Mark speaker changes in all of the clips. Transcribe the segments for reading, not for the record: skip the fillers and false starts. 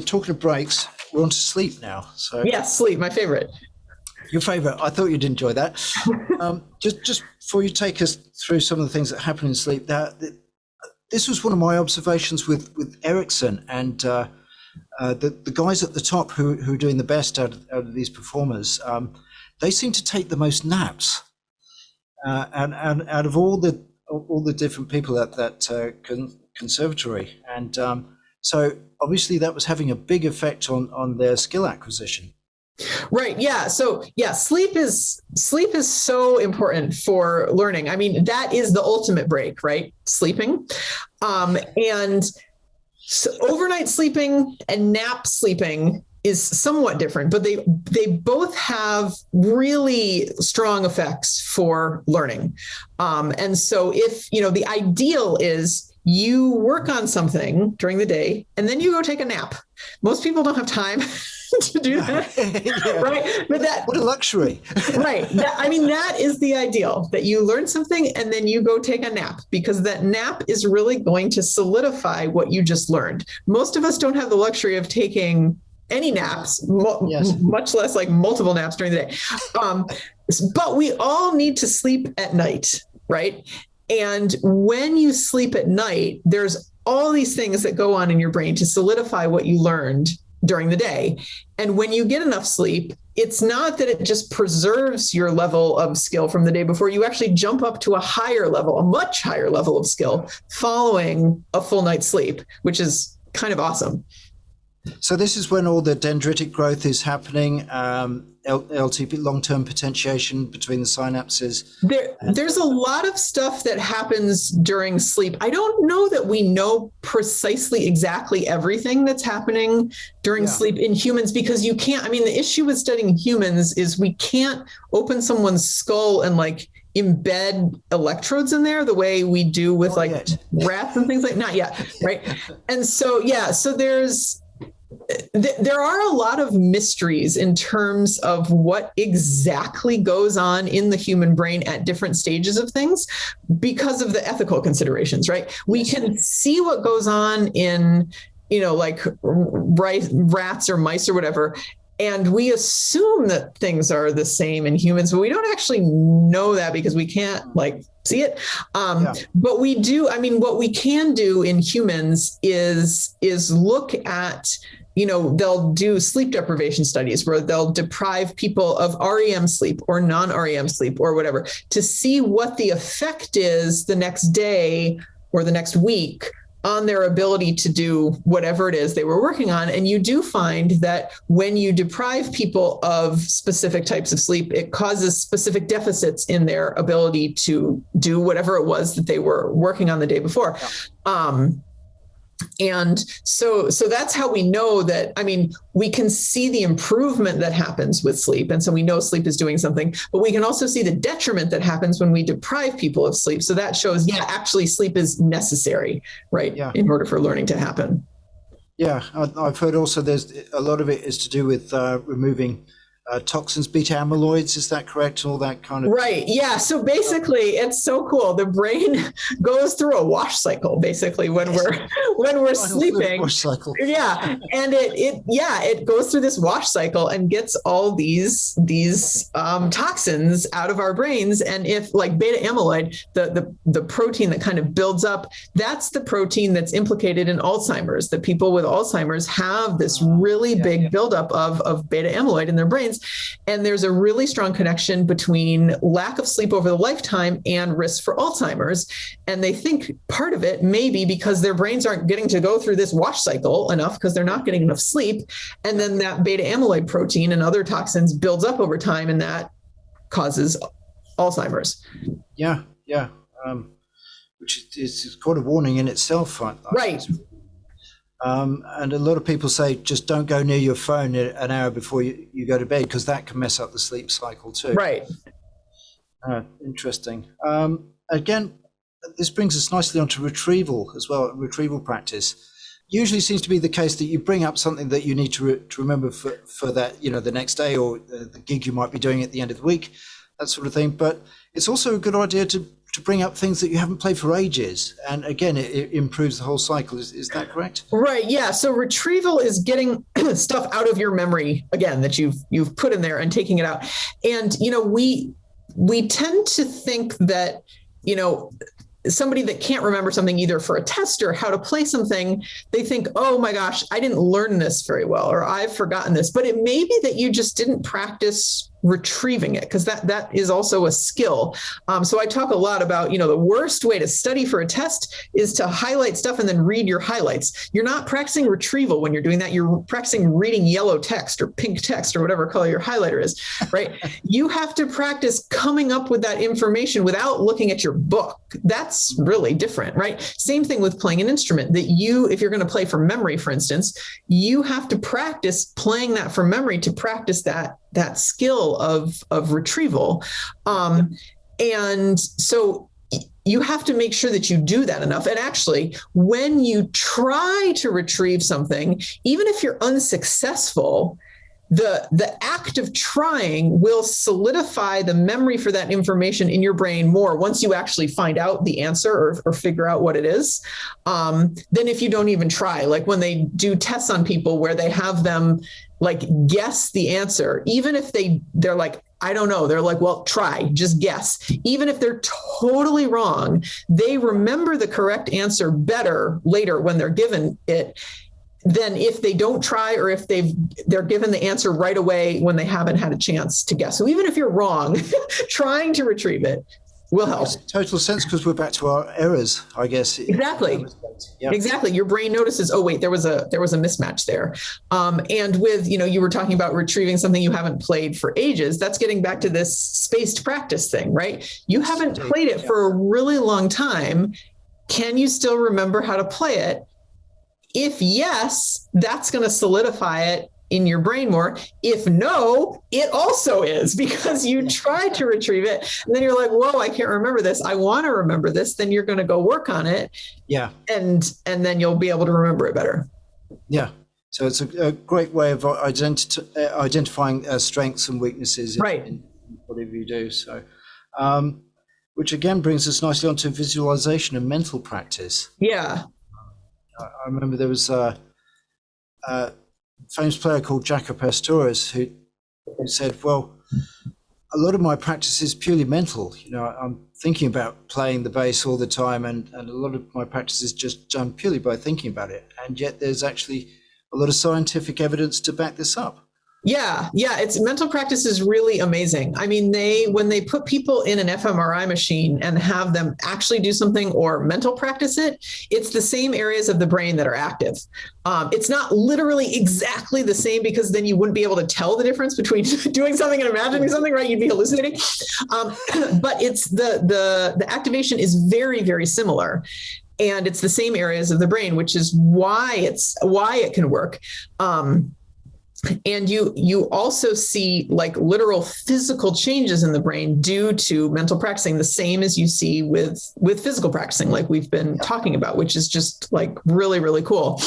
Speaker 1: talking of breaks, we're on to sleep now. So
Speaker 2: Yes, sleep, my favorite.
Speaker 1: your favorite. I thought you'd enjoy that. Just before you take us through some of the things that happen in sleep, this was one of my observations with Ericsson and the guys at the top who are doing the best out of these performers. They seem to take the most naps, and out of all the different people at that conservatory, and so obviously that was having a big effect on their skill acquisition.
Speaker 2: Right. Yeah. So yeah, sleep is so important for learning. I mean, that is the ultimate break, right? Sleeping. And so overnight sleeping and nap sleeping is somewhat different, but they both have really strong effects for learning. And so if, the ideal is you work on something during the day and then you go take a nap. Most people don't have time to do that,
Speaker 1: Yeah.
Speaker 2: right? But
Speaker 1: What a luxury.
Speaker 2: right. That is the ideal, that you learn something and then you go take a nap, because that nap is really going to solidify what you just learned. Most of us don't have the luxury of taking any naps,
Speaker 1: Yes.
Speaker 2: much less like multiple naps during the day. But we all need to sleep at night, right? And when you sleep at night, there's all these things that go on in your brain to solidify what you learned during the day. And when you get enough sleep, it's not that it just preserves your level of skill from the day before. You actually jump up to a higher level, a much higher level of skill following a full night's sleep, which is kind of awesome.
Speaker 1: So this is when all the dendritic growth is happening, LTP, long-term potentiation between the synapses.
Speaker 2: There's a lot of stuff that happens during sleep. I don't know that we know precisely exactly everything that's happening during sleep in humans, because you can't, the issue with studying humans is we can't open someone's skull and embed electrodes in there the way we do with rats and things not yet, right? And so, so there are a lot of mysteries in terms of what exactly goes on in the human brain at different stages of things because of the ethical considerations, right? We can see what goes on in, rats or mice or whatever, and we assume that things are the same in humans, but we don't actually know that because we can't see it. But we do. What we can do in humans is look at, they'll do sleep deprivation studies where they'll deprive people of REM sleep or non-REM sleep or whatever to see what the effect is the next day or the next week on their ability to do whatever it is they were working on. And you do find that when you deprive people of specific types of sleep, it causes specific deficits in their ability to do whatever it was that they were working on the day before. And so that's how we know that, we can see the improvement that happens with sleep. And so we know sleep is doing something, but we can also see the detriment that happens when we deprive people of sleep. So that shows, actually sleep is necessary, right? Yeah. In order for learning to happen.
Speaker 1: Yeah. I've heard also there's a lot of it is to do with removing toxins, beta amyloids, is that correct? All that kind of
Speaker 2: right. Yeah. So basically, it's so cool. The brain goes through a wash cycle basically when we're sleeping.
Speaker 1: Wash cycle.
Speaker 2: Yeah, and it goes through this wash cycle and gets all these toxins out of our brains. And if beta amyloid, the protein that kind of builds up, that's the protein that's implicated in Alzheimer's. That people with Alzheimer's have this really big buildup of beta amyloid in their brains. And there's a really strong connection between lack of sleep over the lifetime and risk for Alzheimer's. And they think part of it may be because their brains aren't getting to go through this wash cycle enough because they're not getting enough sleep. And then that beta amyloid protein and other toxins builds up over time, and that causes Alzheimer's.
Speaker 1: Yeah. Which is quite a warning in itself.
Speaker 2: Right.
Speaker 1: And a lot of people say just don't go near your phone an hour before you go to bed, because that can mess up the sleep cycle too.
Speaker 2: Right.
Speaker 1: Interesting. Again, this brings us nicely onto retrieval as well, retrieval practice. Usually seems to be the case that you bring up something that you need to remember for that, the next day, or the gig you might be doing at the end of the week, that sort of thing. But it's also a good idea to to bring up things that you haven't played for ages. And again, it improves the whole cycle. Is that correct?
Speaker 2: Right. Yeah. So retrieval is getting stuff out of your memory again that you've put in there and taking it out. And, we tend to think that, somebody that can't remember something either for a test or how to play something, they think, oh my gosh, I didn't learn this very well, or I've forgotten this. But it may be that you just didn't practice retrieving it, because that is also a skill. So I talk a lot about, the worst way to study for a test is to highlight stuff and then read your highlights. You're not practicing retrieval when you're doing that. You're practicing reading yellow text or pink text or whatever color your highlighter is, right? You have to practice coming up with that information without looking at your book. That's really different, right? Same thing with playing an instrument that if you're going to play from memory, for instance, you have to practice playing that from memory to practice that skill of retrieval. And so you have to make sure that you do that enough. And actually, when you try to retrieve something, even if you're unsuccessful, the act of trying will solidify the memory for that information in your brain more once you actually find out the answer or figure out what it is, than if you don't even try. Like when they do tests on people where they have them like guess the answer, even if they're like, I don't know. They're like, well, try, just guess. Even if they're totally wrong, they remember the correct answer better later when they're given it than if they don't try, or if they're given the answer right away when they haven't had a chance to guess. So even if you're wrong, trying to retrieve it will help.
Speaker 1: Makes total sense, because we're back to our errors, I guess.
Speaker 2: Exactly.
Speaker 1: Yep.
Speaker 2: Exactly. Your brain notices, oh wait, there was a mismatch there. And with, you were talking about retrieving something you haven't played for ages. That's getting back to this spaced practice thing, right? You haven't played it for a really long time. Can you still remember how to play it? If yes, that's going to solidify it in your brain more. If no, it also is, because you tried to retrieve it and then you're like, whoa, I can't remember this. I want to remember this. Then you're going to go work on it. Yeah. And then you'll be able to remember it better.
Speaker 1: Yeah. So it's a great way of identifying strengths and weaknesses in whatever you do. So, which again brings us nicely onto visualization and mental practice.
Speaker 2: Yeah.
Speaker 1: I remember there was a famous player called Jaco Pastorius who said, well, a lot of my practice is purely mental. I'm thinking about playing the bass all the time, and a lot of my practice is just done purely by thinking about it. And yet there's actually a lot of scientific evidence to back this up.
Speaker 2: Yeah. It's mental practice is really amazing. I mean, when they put people in an fMRI machine and have them actually do something or mental practice it, it's the same areas of the brain that are active. It's not literally exactly the same, because then you wouldn't be able to tell the difference between doing something and imagining something, right? You'd be hallucinating. But it's the activation is very, very similar. And it's the same areas of the brain, which is why it can work. And you also see like literal physical changes in the brain due to mental practicing, the same as you see with physical practicing, like we've been talking about, which is just like really, really cool.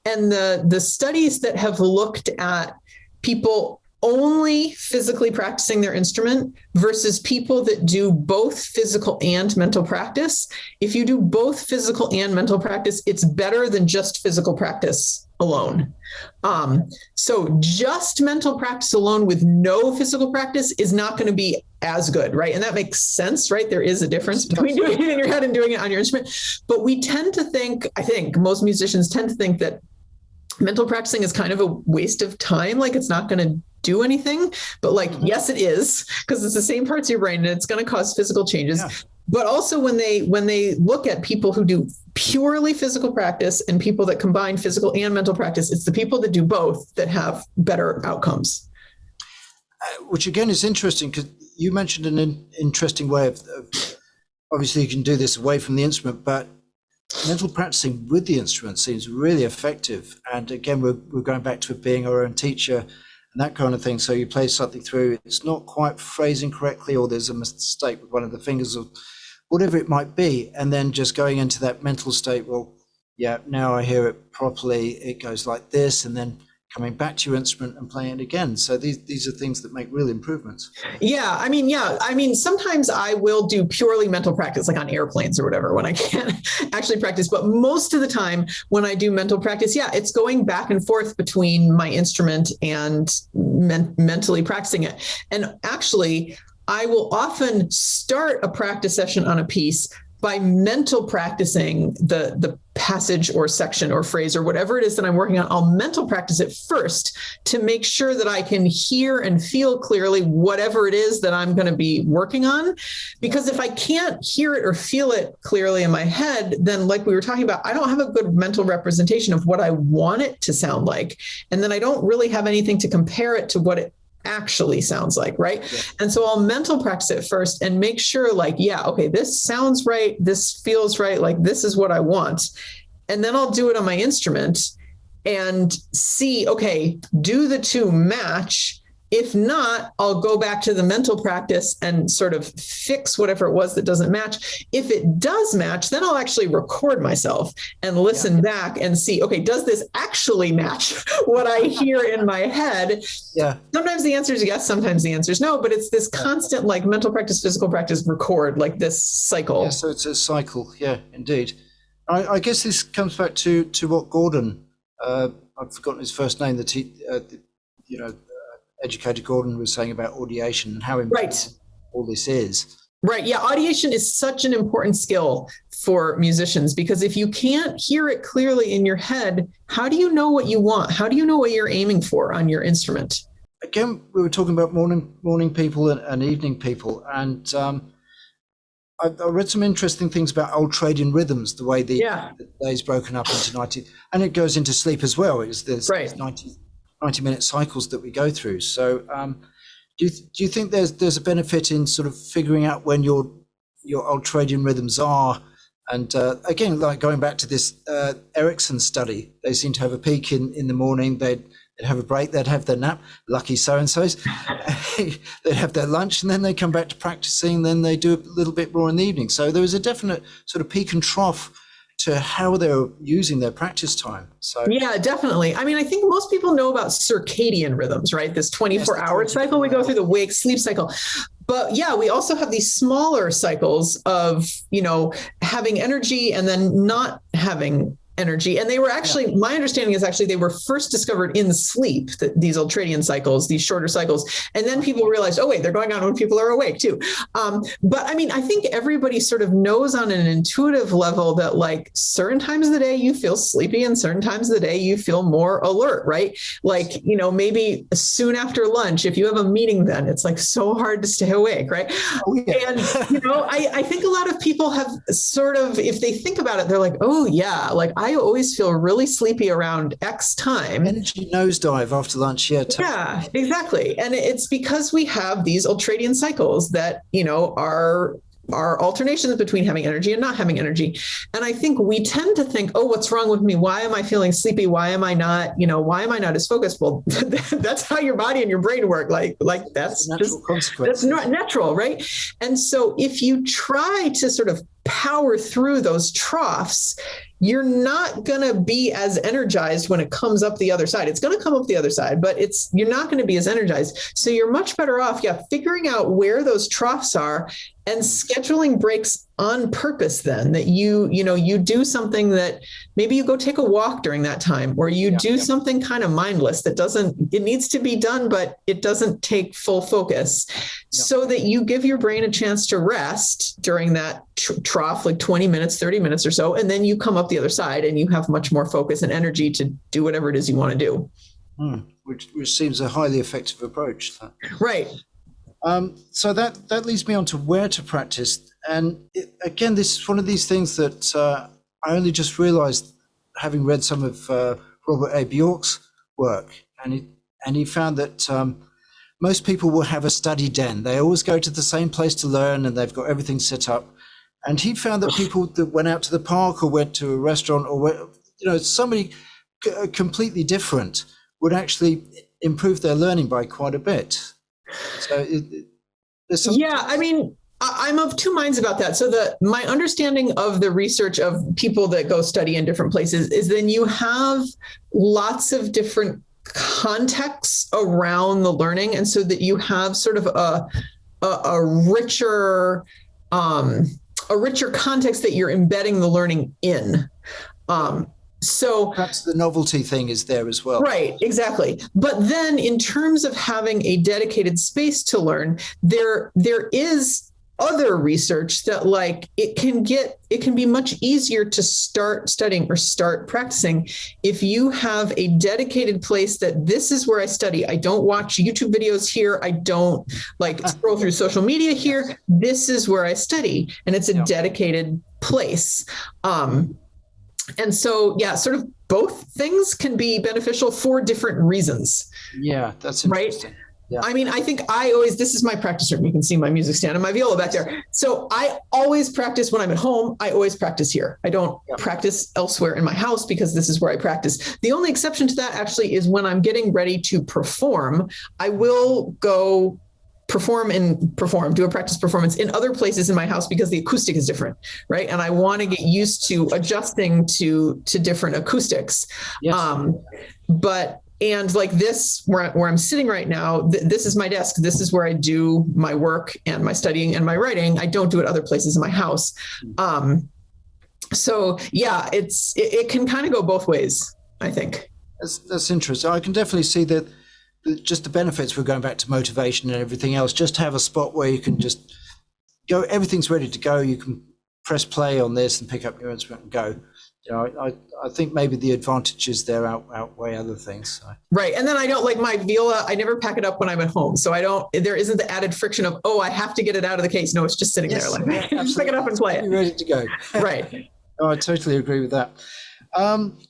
Speaker 2: And the studies that have looked at people only physically practicing their instrument versus people that do both physical and mental practice, if you do both physical and mental practice, it's better than just physical practice alone. So just mental practice alone with no physical practice is not going to be as good, right? And that makes sense, right? There is a difference between doing it in your head and doing it on your instrument. But we tend to think, I think most musicians tend to think that mental practicing is kind of a waste of time. Like it's not going to do anything, but like, yes, it is, because it's the same parts of your brain and it's going to cause physical changes. Yeah. But also when they look at people who do purely physical practice and people that combine physical and mental practice, it's the people that do both that have better outcomes.
Speaker 1: Which again is interesting, because you mentioned an interesting way of obviously you can do this away from the instrument, but mental practicing with the instrument seems really effective. And again, we're going back to being our own teacher and that kind of thing. So you play something through, it's not quite phrasing correctly, or there's a mistake with one of the fingers, or whatever it might be. And then just going into that mental state, well, yeah, now I hear it properly. It goes like this, and then coming back to your instrument and playing it again. So these are things that make real improvements.
Speaker 2: Yeah. I mean, sometimes I will do purely mental practice, like on airplanes or whatever, when I can't actually practice. But most of the time when I do mental practice, it's going back and forth between my instrument and mentally practicing it. And actually, I will often start a practice session on a piece by mental practicing the passage or section or phrase or whatever it is that I'm working on. I'll mental practice it first to make sure that I can hear and feel clearly whatever it is that I'm going to be working on. Because if I can't hear it or feel it clearly in my head, then like we were talking about, I don't have a good mental representation of what I want it to sound like. And then I don't really have anything to compare it to what it actually sounds like, right? Yeah. And so I'll mental practice it first and make sure okay, this sounds right. This feels right. Like this is what I want. And then I'll do it on my instrument and see, okay, do the two match? If not, I'll go back to the mental practice and sort of fix whatever it was that doesn't match. If it does match, then I'll actually record myself and listen back and see, okay, does this actually match what I hear in my head? Yeah. Sometimes the answer is yes, sometimes the answer is no, but it's this constant mental practice, physical practice, record, like this cycle.
Speaker 1: Yeah, so it's a cycle. Yeah, indeed. I guess this comes back to what Gordon, I've forgotten his first name, educated Gordon was saying about audiation and how important all this is.
Speaker 2: Right. Yeah. Audiation is such an important skill for musicians, because if you can't hear it clearly in your head, how do you know what you want? How do you know what you're aiming for on your instrument?
Speaker 1: Again, we were talking about morning people and evening people. And I read some interesting things about ultradian rhythms, the way the day's broken up into 90, and it goes into sleep as well. There's 90-minute cycles that we go through. So do you think there's a benefit in sort of figuring out when your ultradian rhythms are? And again, like going back to this Ericsson study, they seem to have a peak in the morning. They'd have a break, they'd have their nap, lucky so-and-sos. They'd have their lunch, and then they come back to practicing, then they do a little bit more in the evening. So there was a definite sort of peak and trough to how they're using their practice time. So yeah,
Speaker 2: definitely. I mean, I think most people know about circadian rhythms, right? This 24-hour cycle, we go through the wake sleep cycle. But yeah, we also have these smaller cycles of, having energy and then not having energy. And they were actually, my understanding is actually they were first discovered in sleep, these ultradian cycles, these shorter cycles. And then people realized, oh, wait, they're going on when people are awake too. But I mean, I think everybody sort of knows on an intuitive level that certain times of the day you feel sleepy and certain times of the day you feel more alert, right? Maybe soon after lunch, if you have a meeting, then it's so hard to stay awake, right? Oh, yeah. And, I think a lot of people have sort of, if they think about it, they're like, oh yeah, I always feel really sleepy around X time.
Speaker 1: Energy nosedive after lunch.
Speaker 2: Yeah, exactly. And it's because we have these ultradian cycles that, are alternations between having energy and not having energy. And I think we tend to think, oh, what's wrong with me? Why am I feeling sleepy? Why am I not, why am I not as focused? Well, that's how your body and your brain work. That's not natural, right? And so if you try to sort of power through those troughs, you're not going to be as energized when it comes up the other side. It's going to come up the other side, but you're not going to be as energized. So you're much better off, figuring out where those troughs are and scheduling breaks on purpose then, that you do something that maybe you go take a walk during that time, or you do something kind of mindless that it needs to be done, but it doesn't take full focus, so that you give your brain a chance to rest during that trough, 20 minutes, 30 minutes or so. And then you come up the other side and you have much more focus and energy to do whatever it is you want to do.
Speaker 1: Which seems a highly effective approach.
Speaker 2: Right.
Speaker 1: So that leads me on to where to practice. And again, this is one of these things that I only just realized, having read some of Robert A. Bjork's work. And he found that most people will have a study den. They always go to the same place to learn, and they've got everything set up. And he found that people that went out to the park or went to a restaurant or somebody completely different would actually improve their learning by quite a bit. So
Speaker 2: I mean, I'm of two minds about that. So my understanding of the research of people that go study in different places is then you have lots of different context around the learning, and so that you have sort of a richer context that you're embedding the learning in. So
Speaker 1: perhaps the novelty thing is there as well.
Speaker 2: Right, exactly. But then in terms of having a dedicated space to learn, there is other research that like it can be much easier to start studying or start practicing if you have a dedicated place that this is where I study. I don't watch YouTube videos here. I don't like scroll through social media here. This is where I study, and it's a dedicated place. And so, yeah, sort of both things can be beneficial for different reasons.
Speaker 1: Yeah, that's interesting.
Speaker 2: Right?
Speaker 1: Yeah.
Speaker 2: I mean, I think this is my practice room. You can see my music stand and my viola back there. So I always practice when I'm at home. I always practice here. I don't practice elsewhere in my house because this is where I practice. The only exception to that actually is when I'm getting ready to perform, I will go do a practice performance in other places in my house because the acoustic is different, right? And I want to get used to adjusting to different acoustics.
Speaker 1: Yes.
Speaker 2: And like this, where I'm sitting right now, this is my desk. This is where I do my work and my studying and my writing. I don't do it other places in my house. So yeah, it can kind of go both ways, I think.
Speaker 1: That's interesting. I can definitely see that just the benefits. We're going back to motivation and everything else. Just have a spot where you can just go. Everything's ready to go. You can press play on this and pick up your instrument and go. You know, I think maybe the advantages there outweigh other things. So.
Speaker 2: Right. And then I don't like my viola. I never pack it up when I'm at home. So there isn't the added friction of, I have to get it out of the case. No, it's just sitting there. Like, just pick it up and play it.
Speaker 1: Ready to go.
Speaker 2: Right.
Speaker 1: I totally agree with that.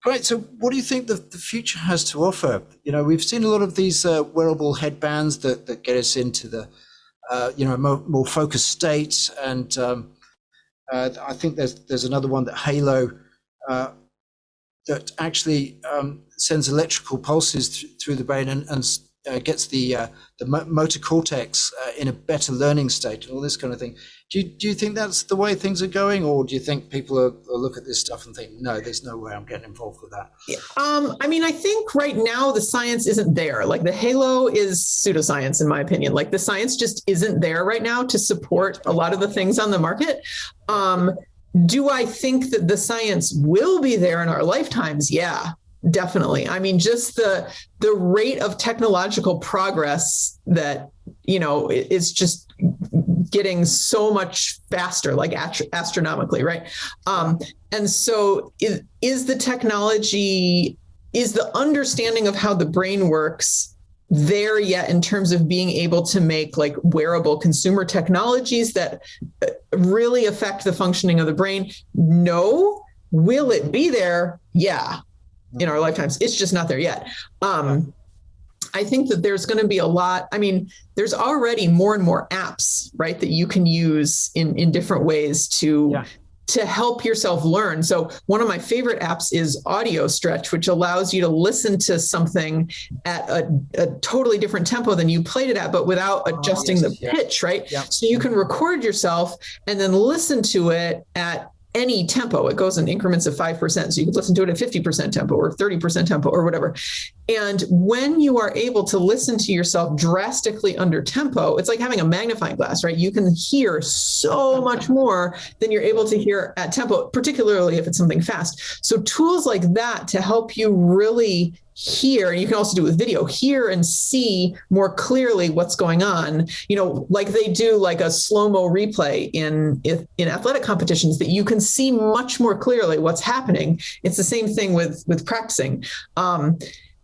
Speaker 1: Great. So what do you think the future has to offer? You know, we've seen a lot of these wearable headbands that get us into the, more focused states. And I think there's another one that Halo, that actually sends electrical pulses through the brain and gets the motor cortex in a better learning state and all this kind of thing. Do you think that's the way things are going, or do you think people will look at this stuff and think, no, there's no way I'm getting involved with that?
Speaker 2: I mean, I think right now the science isn't there. Like the Halo is pseudoscience, in my opinion. Like the science just isn't there right now to support a lot of the things on the market. Do I think that the science will be there in our lifetimes? Yeah, definitely. I mean, just the rate of technological progress that, is just getting so much faster, like astronomically, right? And so is the understanding of how the brain works there yet in terms of being able to make like wearable consumer technologies that really affect the functioning of the brain? No. Will it be there? Yeah. In our lifetimes. It's just not there yet. I think that there's going to be a lot. I mean, there's already more and more apps, right, that you can use in different ways to help yourself learn. So one of my favorite apps is Audio Stretch, which allows you to listen to something at a totally different tempo than you played it at, but without adjusting the pitch, right? Yeah. So you can record yourself and then listen to it at any tempo. It goes in increments of 5%. So you could listen to it at 50% tempo or 30% tempo or whatever. And when you are able to listen to yourself drastically under tempo, it's like having a magnifying glass, right? You can hear so much more than you're able to hear at tempo, particularly if it's something fast. So tools like that to help you really hear, and you can also do it with video, hear and see more clearly what's going on, like they do like a slow-mo replay in athletic competitions that you can see much more clearly what's happening. It's the same thing with practicing.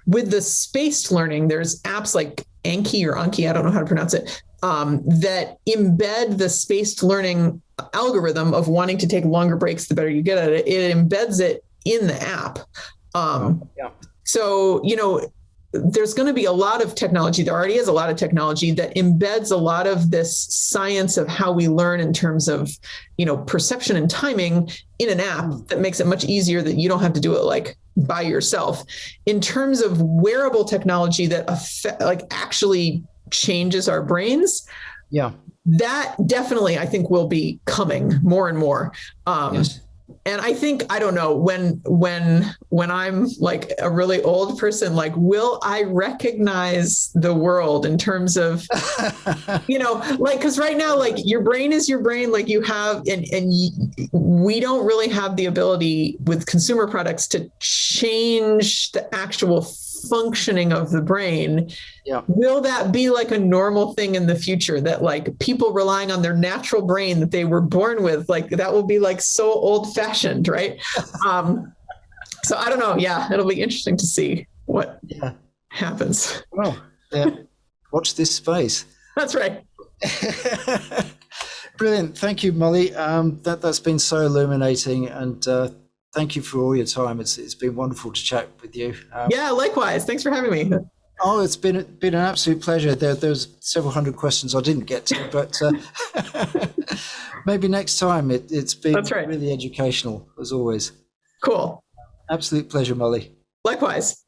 Speaker 2: With the spaced learning, there's apps like Anki or Anki, I don't know how to pronounce it, that embed the spaced learning algorithm of wanting to take longer breaks the better you get at it. It embeds it in the app. So, there's going to be a lot of technology. There already is a lot of technology that embeds a lot of this science of how we learn in terms of, perception and timing in an app that makes it much easier that you don't have to do it like by yourself. In terms of wearable technology that actually changes our brains. Yeah. That definitely, I think, will be coming more and more.
Speaker 1: Yes.
Speaker 2: I think, I don't know, when I'm like a really old person, like, will I recognize the world in terms of, like, because right now, like, your brain is your brain, like you have, we don't really have the ability with consumer products to change the actual functioning of the brain.
Speaker 1: Yeah.
Speaker 2: Will that be like a normal thing in the future, that like people relying on their natural brain that they were born with, like that will be like so old fashioned, right? So I don't know. Yeah, it'll be interesting to see what happens.
Speaker 1: Well, watch this space.
Speaker 2: That's right.
Speaker 1: Brilliant. Thank you, Molly. That's been so illuminating, and thank you for all your time. It's been wonderful to chat with you.
Speaker 2: Yeah, likewise. Thanks for having me.
Speaker 1: Oh, it's been an absolute pleasure. There's several hundred questions I didn't get to, but maybe next time. It's been really educational, as always.
Speaker 2: Cool.
Speaker 1: Absolute pleasure, Molly.
Speaker 2: Likewise.